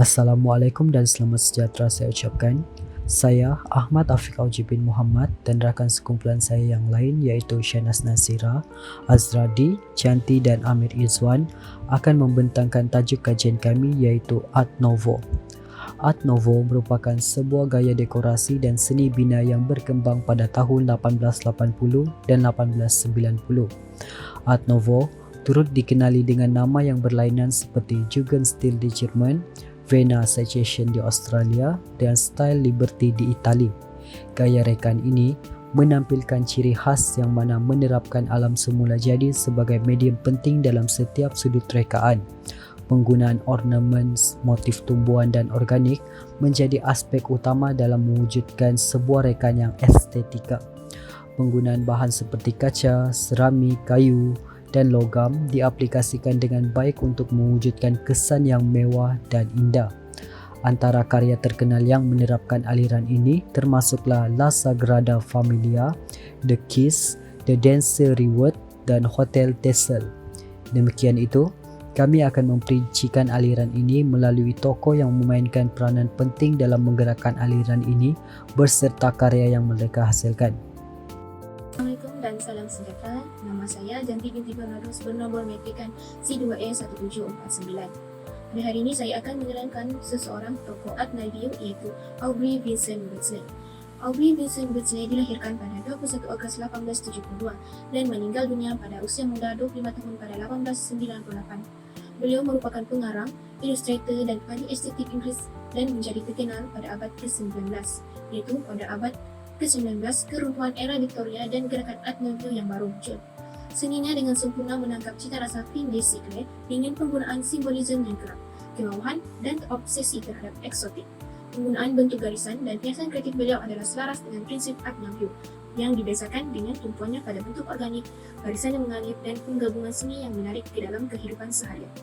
Assalamualaikum dan selamat sejahtera saya ucapkan. Saya Ahmad Afiq Auji bin Muhammad dan rakan sekumpulan saya yang lain iaitu Syahnaz Nasira, Azradi, Chanti dan Amir Izwan akan membentangkan tajuk kajian kami iaitu Art Nouveau. Art Nouveau merupakan sebuah gaya dekorasi dan seni bina yang berkembang pada tahun 1880 dan 1890. Art Nouveau turut dikenali dengan nama yang berlainan seperti Jugendstil di Jerman, Vienna Secession di Australia dan Style Liberty di Itali. Gaya rekan ini menampilkan ciri khas yang mana menerapkan alam semula jadi sebagai medium penting dalam setiap sudut rekaan. Penggunaan ornamen, motif tumbuhan dan organik menjadi aspek utama dalam mewujudkan sebuah rekan yang estetika. Penggunaan bahan seperti kaca, seramik, kayu dan logam diaplikasikan dengan baik untuk mewujudkan kesan yang mewah dan indah. Antara karya terkenal yang menerapkan aliran ini termasuklah La Sagrada Familia, The Kiss, The Dancer Reward dan Hotel Texel. Demikian itu, kami akan memperincikan aliran ini melalui tokoh yang memainkan peranan penting dalam menggerakkan aliran ini berserta karya yang mereka hasilkan. Assalamualaikum dan salam sejahtera. Nama saya Janti binti Bernardus bernomor metrikan C2E1749. Pada hari ini saya akan menerangkan seseorang tokoh Art Nouveau iaitu Aubrey Vincent Beardsley. Aubrey Vincent Beardsley dilahirkan pada 21 Ogos 1872 dan meninggal dunia pada usia muda 25 tahun pada 1898. Beliau merupakan pengarang, ilustrator dan ahli estetik Inggeris dan menjadi terkenal pada abad ke-19, iaitu pada abad ke-19 keruntuhan era Victoria dan gerakan Art Nouveau yang baru muncul. Seninya dengan sempurna menangkap cita rasa fin de siècle dengan penggunaan simbolisme yang kerap, kemewahan dan obsesi terhadap eksotik. Penggunaan bentuk garisan dan hiasan kreatif beliau adalah selaras dengan prinsip Art Nouveau yang dibezakan dengan tumpuannya pada bentuk organik, garisan yang mengalir dan penggabungan seni yang menarik ke dalam kehidupan seharian.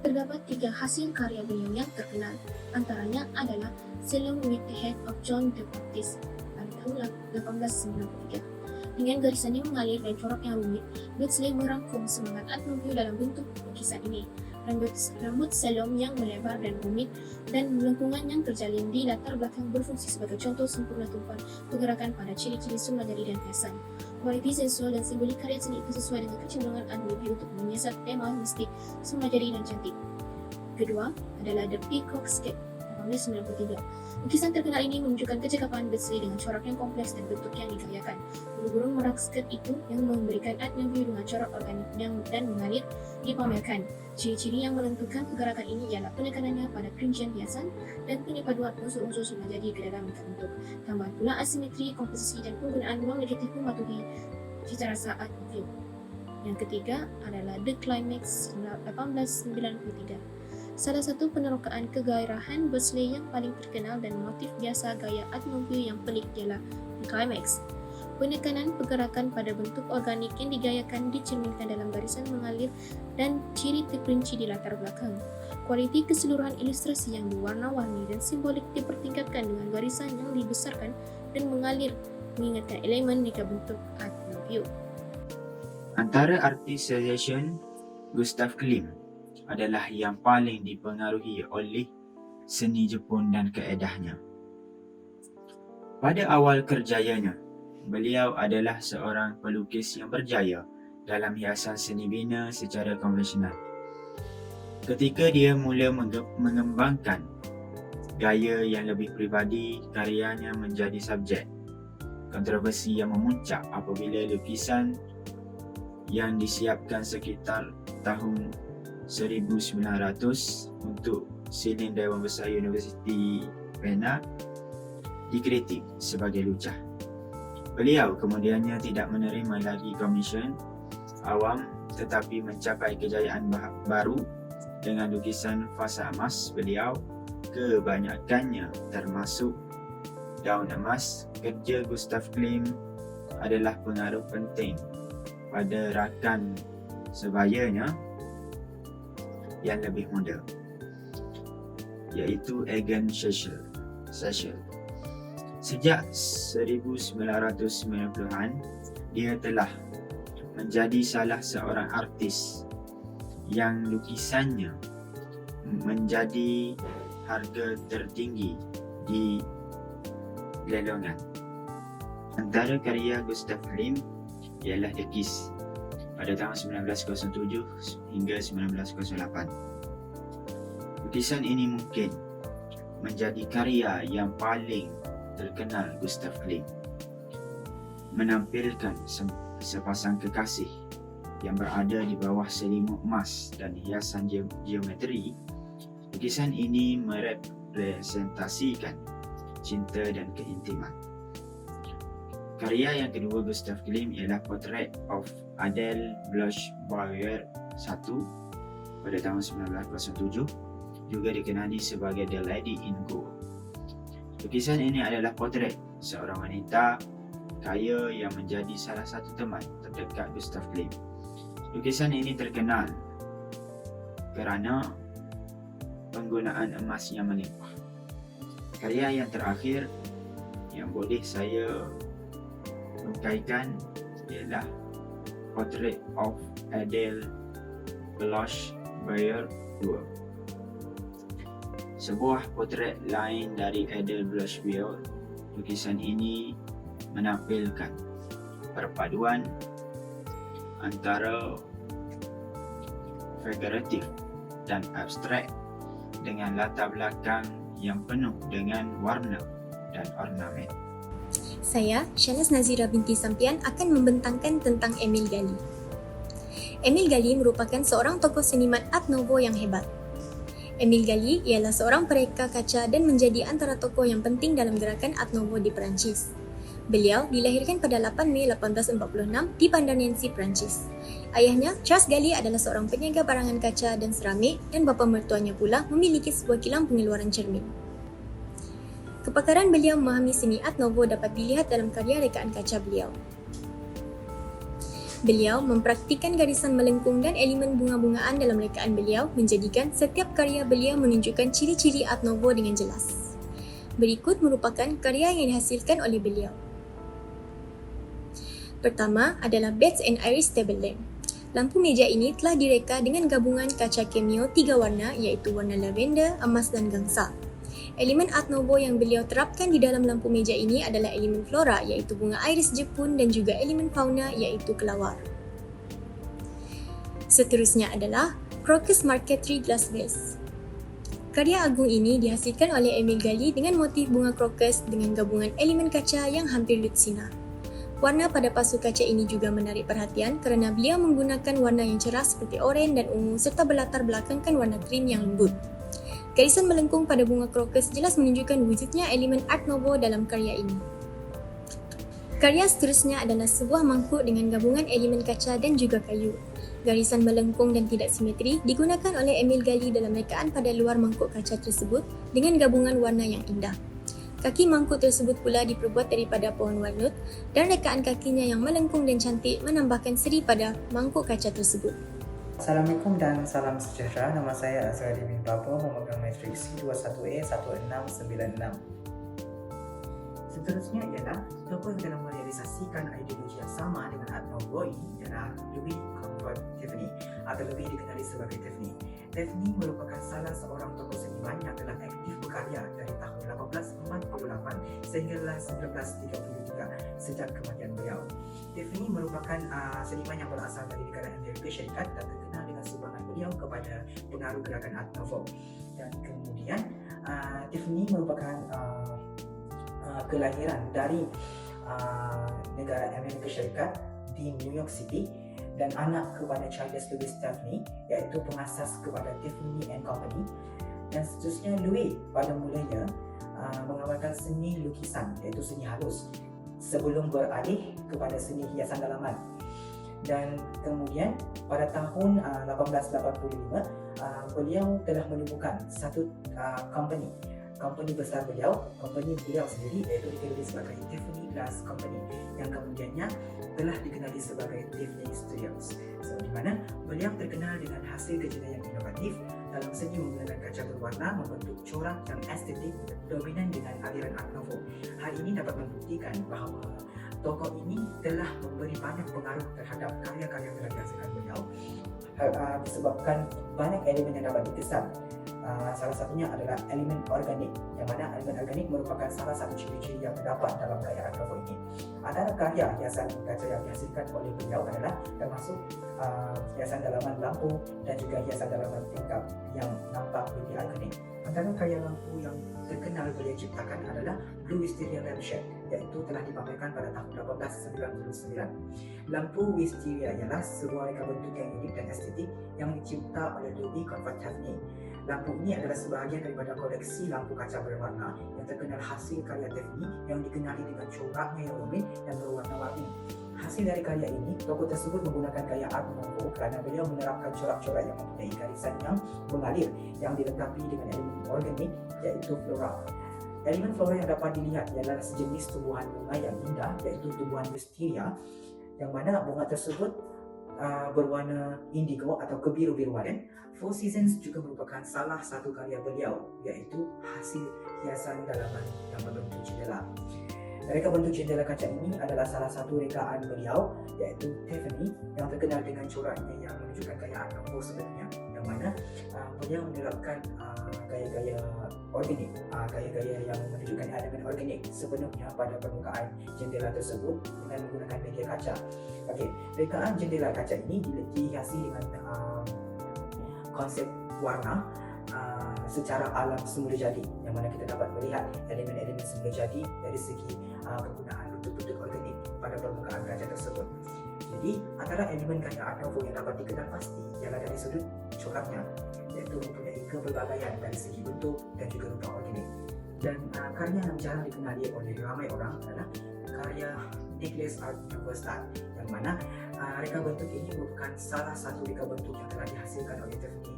Terdapat 3 hasil karya beliau yang terkenal, antaranya adalah Salon with the Head of John the Baptist pada tahun 1893. Dengan garisan yang mengalir dan corak yang rumit, Beardsley merangkum semangat Art Nouveau dalam bentuk lukisan ini. Rambut salon yang melebar dan rumit dan lengkungan yang terjalin di latar belakang berfungsi sebagai contoh sempurna tumpuan pergerakan pada ciri-ciri sumajari dan hiasan. Kualiti sensual dan simbolik karya seni itu sesuai dengan kecenderungan Art Nouveau untuk menyiasat tema mistik, sumajari dan cantik. Kedua adalah The Peacock Skate 1893. Lukisan terkenal ini menunjukkan kecakapan Beardsley dengan corak yang kompleks dan bentuk yang digayakan. Burung merak skirt itu yang memberikan Art Nouveau dengan corak organik dan mengalir dipamerkan. Ciri-ciri yang menentukan pergerakan ini ialah penekanannya pada perincian hiasan dan penyepaduan unsur-unsur sumajari ke dalam bentuk. Tambahan pula asimetri, komposisi dan penggunaan ruang negatif mematuhi cita rasa Art Nouveau. Yang ketiga adalah The Climax 1893. Salah satu penerokaan kegairahan Beardsley yang paling terkenal dan motif biasa gaya Art Nouveau yang pelik ialah The Climax. Penekanan pergerakan pada bentuk organik yang digayakan dicerminkan dalam garisan mengalir dan ciri terperinci di latar belakang. Kualiti keseluruhan ilustrasi yang berwarna-warni dan simbolik dipertingkatkan dengan garisan yang dibesarkan dan mengalir mengingatkan elemen mega bentuk Art Nouveau. Antara artis Secession, Gustav Klimt adalah yang paling dipengaruhi oleh seni Jepun dan kaedahnya. Pada awal kerjayanya, beliau adalah seorang pelukis yang berjaya dalam hiasan seni bina secara konvensional. Ketika dia mula mengembangkan gaya yang lebih pribadi, karyanya menjadi subjek kontroversi yang memuncak apabila lukisan yang disiapkan sekitar tahun 1900 untuk silin Dewan Besar Universiti Vienna dikritik sebagai lucah. Beliau kemudiannya tidak menerima lagi komisen awam tetapi mencapai kejayaan baru dengan lukisan fasa emas beliau. Kebanyakannya termasuk daun emas. Kerja Gustav Klimt adalah pengaruh penting pada rakan sebayanya yang lebih muda, iaitu Egon Schiele. Sejak 1990-an, dia telah menjadi salah seorang artis yang lukisannya menjadi harga tertinggi di gelongan. Antara karya Gustav Klimt ialah The Kiss pada tahun 1907 hingga 1908. Lukisan ini mungkin menjadi karya yang paling terkenal Gustav Klimt, menampilkan sepasang kekasih yang berada di bawah selimut emas dan hiasan geometri. Lukisan ini merepresentasikan cinta dan keintiman. Karya yang kedua Gustav Klimt ialah Portrait of Adele Bluch-Bauer I pada tahun 1907, juga dikenali sebagai The Lady in Gold. Lukisan ini adalah potret seorang wanita kaya yang menjadi salah satu teman terdekat Gustav Klimt. Lukisan ini terkenal kerana penggunaan emas yang melimpah. Karya yang terakhir yang boleh saya uraikan ialah Portrait of Adele Bluch-Bauer II. Sebuah potret lain dari Adele Bluch-Bauer. Lukisan ini menampilkan perpaduan antara figuratif dan abstrak dengan latar belakang yang penuh dengan warna dan ornamen. Saya, Shahnaz Nazira binti Sampian, akan membentangkan tentang Emil Gali. Emil Gali merupakan seorang tokoh seniman Art Nouveau yang hebat. Emil Gali ialah seorang pereka kaca dan menjadi antara tokoh yang penting dalam gerakan Art Nouveau di Perancis. Beliau dilahirkan pada 8 Mei 1846 di Bandar Nancy, Perancis. Ayahnya, Charles Gali, adalah seorang peniaga barangan kaca dan seramik, dan bapa mertuanya pula memiliki sebuah kilang pengeluaran cermin. Kepakaran beliau memahami seni Art Nouveau dapat dilihat dalam karya rekaan kaca beliau. Beliau mempraktikkan garisan melengkung dan elemen bunga-bungaan dalam rekaan beliau, menjadikan setiap karya beliau menunjukkan ciri-ciri Art Nouveau dengan jelas. Berikut merupakan karya yang dihasilkan oleh beliau. Pertama adalah Beds and Iris Table Lamp. Lampu meja ini telah direka dengan gabungan kaca cameo 3 warna, iaitu warna lavender, emas dan gangsa. Elemen Art Nouveau yang beliau terapkan di dalam lampu meja ini adalah elemen flora, iaitu bunga iris Jepun, dan juga elemen fauna, iaitu kelawar. Seterusnya adalah Crocus Marquetry Glass Vase. Karya agung ini dihasilkan oleh Emil Gali dengan motif bunga crocus dengan gabungan elemen kaca yang hampir lutsina. Warna pada pasu kaca ini juga menarik perhatian kerana beliau menggunakan warna yang cerah seperti oranye dan ungu serta berlatar belakangkan warna krim yang lembut. Garisan melengkung pada bunga krokus jelas menunjukkan wujudnya elemen Art Nouveau dalam karya ini. Karya seterusnya adalah sebuah mangkuk dengan gabungan elemen kaca dan juga kayu. Garisan melengkung dan tidak simetri digunakan oleh Emil Gali dalam rekaan pada luar mangkuk kaca tersebut dengan gabungan warna yang indah. Kaki mangkuk tersebut pula diperbuat daripada pohon walnut dan rekaan kakinya yang melengkung dan cantik menambahkan seri pada mangkuk kaca tersebut. Assalamualaikum dan salam sejahtera. Nama saya Azradi bin Babo, memegang matrik C21E1696. Seterusnya ialah tokoh yang telah merealisasikan ideologi yang sama dengan Art Nouveau ini ialah Louis Comfort Tiffany atau lebih dikenali sebagai Tiffany. Tiffany merupakan salah seorang tokoh seniman yang telah aktif berkarya dari tahun 1848 sehinggalah 1933 sejak kematian beliau. Tiffany merupakan seniman yang berasal dari negara Amerika Syarikat dan terkenal dengan sumbangan beliau kepada pengaruh gerakan Art Nouveau. Dan kemudian Tiffany merupakan kelahiran dari negara Amerika Syarikat di New York City dan anak kepada Charles Louis Tiffany, iaitu pengasas kepada Tiffany and Company. Dan seterusnya Louis pada mulanya mengamalkan seni lukisan, iaitu seni halus, sebelum beralih kepada seni hiasan dalaman. Dan kemudian pada tahun 1885 beliau telah menemukan satu company besar beliau sendiri, iaitu dikenali sebagai Tiffany Glass Company, yang kemudiannya telah dikenali sebagai Tiffany Studios. So, di mana beliau terkenal dengan hasil kerjanya yang inovatif dalam seni menggunakan kaca berwarna membentuk corak yang estetik dominan dengan aliran Art Nouveau. Hal ini dapat membuktikan bahawa tokoh ini telah memberi banyak pengaruh terhadap karya-karya yang telah dihasilkan beliau, disebabkan banyak elemen yang dapat dikesan Salah satunya adalah elemen organik, yang mana elemen organik merupakan salah satu ciri-ciri yang terdapat dalam karya Art Nouveau ini. Antara karya hiasan kaca yang dihasilkan oleh beliau adalah termasuk hiasan dalaman lampu dan juga hiasan dalaman tingkap yang nampak lebih ikonik. Antara karya lampu yang terkenal beliau ciptakan adalah Blue Wisteria Lampshade, iaitu telah dipamerkan pada tahun 1899. Lampu Wisteria ialah sebuah reka bentuk yang unik dan estetik yang dicipta oleh Louis Confortavni. Lampu ini adalah sebahagian daripada koleksi lampu kaca berwarna yang terkenal hasil karya Tiffany yang dikenali dengan coraknya yang rumit dan berwarna-warni. Hasil dari karya ini, toko tersebut menggunakan gaya Art Nouveau kerana beliau menerapkan corak-corak yang mempunyai garisan yang mengalir yang dilengkapi dengan elemen organik iaitu flora. Elemen flora yang dapat dilihat ialah sejenis tumbuhan bunga yang indah iaitu tumbuhan wisteria, yang mana bunga tersebut berwarna indigo atau kebiru-biruan. Four Seasons juga merupakan salah satu karya beliau iaitu hasil hiasan dalaman yang berbentuk jendela. Reka bentuk jendela kaca ini adalah salah satu rekaan beliau iaitu Tiffany yang terkenal dengan coraknya yang menunjukkan gaya Art Nouveau sebenarnya, yang mana beliau menerapkan gaya-gaya organik, gaya-gaya yang menunjukkan elemen organik sepenuhnya pada permukaan jendela tersebut dengan menggunakan media kaca. Okey, rekaan jendela kaca ini dihiasi dengan konsep warna secara alam semula jadi, yang mana kita dapat melihat elemen-elemen semula jadi dari segi penggunaan bentuk-bentuk organik pada permukaan kaca tersebut. Jadi antara elemen gaya Art Nouveau yang dapat dikenal pasti ialah dari sudut coraknya, iaitu mempunyai keberbalaian dari segi bentuk dan juga rupa organik. Dan karya yang jarang dikenali oleh ramai orang adalah karya Nicholas Art Nouveau style, yang mana reka bentuk ini merupakan salah satu reka bentuk yang telah dihasilkan oleh Tiffany.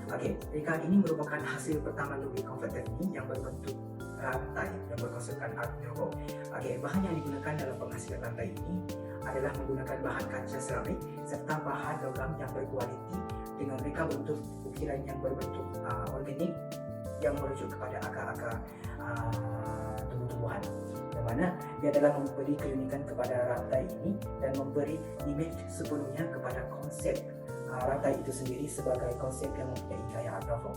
Okey, rekaan ini merupakan hasil pertama Louis Confortavni yang berbentuk rantai yang berkonsepkan Art Nouveau. Okey, bahan yang digunakan dalam penghasilan rantai ini adalah menggunakan bahan kaca seramik serta bahan logam yang berkualiti dengan reka bentuk ukiran yang berbentuk organik yang merujuk kepada akar-akar tumbuh-tumbuhan, yang mana dia adalah memberi keunikan kepada rantai ini dan memberi imej sepenuhnya kepada konsep rantai itu sendiri sebagai konsep yang mempunyai gaya Art Nouveau.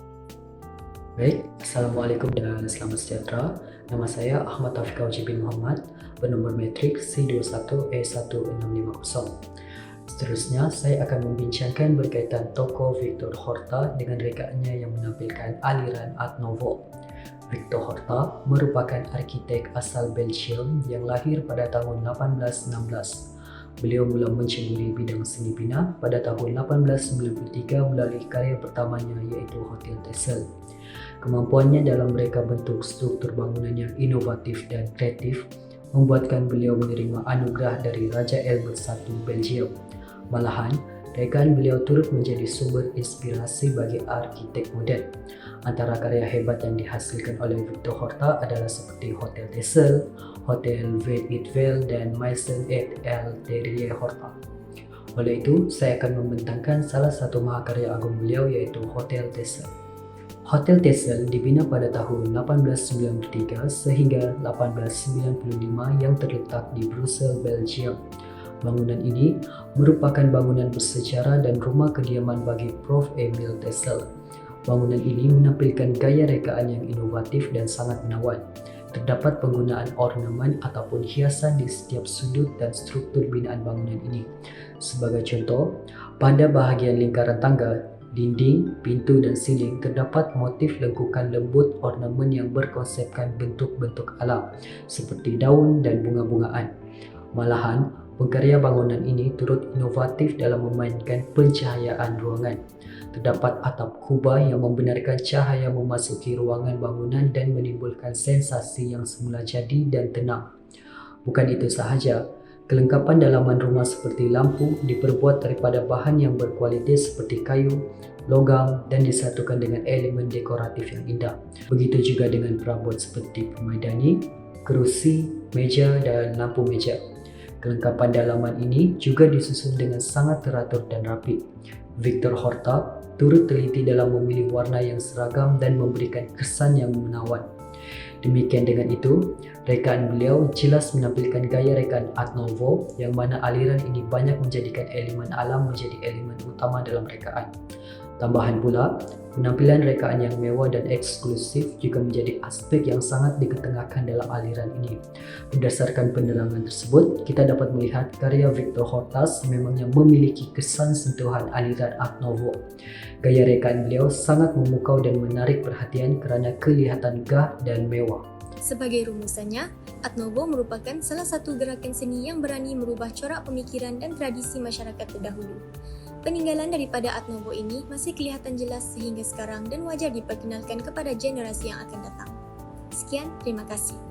Baik, Assalamualaikum dan selamat sejahtera. Nama saya Ahmad Afiqah Uji bin Muhammad, bernomor metrik C21E1650. Seterusnya, saya akan membincangkan berkaitan tokoh Victor Horta dengan rekaannya yang menampilkan aliran Art Nouveau. Victor Horta merupakan arkitek asal Belgium yang lahir pada tahun 1816. Beliau mula menceburi bidang seni bina pada tahun 1893 melalui karya pertamanya iaitu Hotel Texel. Kemampuannya dalam mereka bentuk struktur bangunan yang inovatif dan kreatif membuatkan beliau menerima anugerah dari Raja Albert I Belgium. Malahan, rekaan beliau turut menjadi sumber inspirasi bagi arkitek moden. Antara karya hebat yang dihasilkan oleh Victor Horta adalah seperti Hotel Texel, Hotel Veit-Ittwell dan Maison et El Terrier Horta. Oleh itu, saya akan membentangkan salah satu mahakarya agung beliau iaitu Hotel Texel. Hotel Texel dibina pada tahun 1893 sehingga 1895 yang terletak di Brussels, Belgium. Bangunan ini merupakan bangunan bersejarah dan rumah kediaman bagi Prof. Emile Texel. Bangunan ini menampilkan gaya rekaan yang inovatif dan sangat menawan. Terdapat penggunaan ornamen ataupun hiasan di setiap sudut dan struktur binaan bangunan ini. Sebagai contoh, pada bahagian lingkaran tangga, dinding, pintu dan siling terdapat motif lengkukan lembut ornamen yang berkonsepkan bentuk-bentuk alam seperti daun dan bunga-bungaan. Malahan, pengkarya bangunan ini turut inovatif dalam memainkan pencahayaan ruangan. Terdapat atap kubah yang membenarkan cahaya memasuki ruangan bangunan dan menimbulkan sensasi yang semula jadi dan tenang. Bukan itu sahaja, kelengkapan dalaman rumah seperti lampu diperbuat daripada bahan yang berkualitas seperti kayu, logam dan disatukan dengan elemen dekoratif yang indah. Begitu juga dengan perabot seperti pemaidani, kerusi, meja dan lampu meja. Kelengkapan dalaman ini juga disusun dengan sangat teratur dan rapi. Victor Horta turut teliti dalam memilih warna yang seragam dan memberikan kesan yang menawan. Demikian dengan itu, rekaan beliau jelas menampilkan gaya rekaan Art Nouveau yang mana aliran ini banyak menjadikan elemen alam menjadi elemen utama dalam rekaan. Tambahan pula, penampilan rekaan yang mewah dan eksklusif juga menjadi aspek yang sangat diketengahkan dalam aliran ini. Berdasarkan penerangan tersebut, kita dapat melihat karya Victor Hortas memangnya memiliki kesan sentuhan aliran Art Nouveau. Gaya rekaan beliau sangat memukau dan menarik perhatian kerana kelihatan gah dan mewah. Sebagai rumusannya, Art Nouveau merupakan salah satu gerakan seni yang berani merubah corak pemikiran dan tradisi masyarakat terdahulu. Peninggalan daripada Art Nouveau ini masih kelihatan jelas sehingga sekarang dan wajar diperkenalkan kepada generasi yang akan datang. Sekian, terima kasih.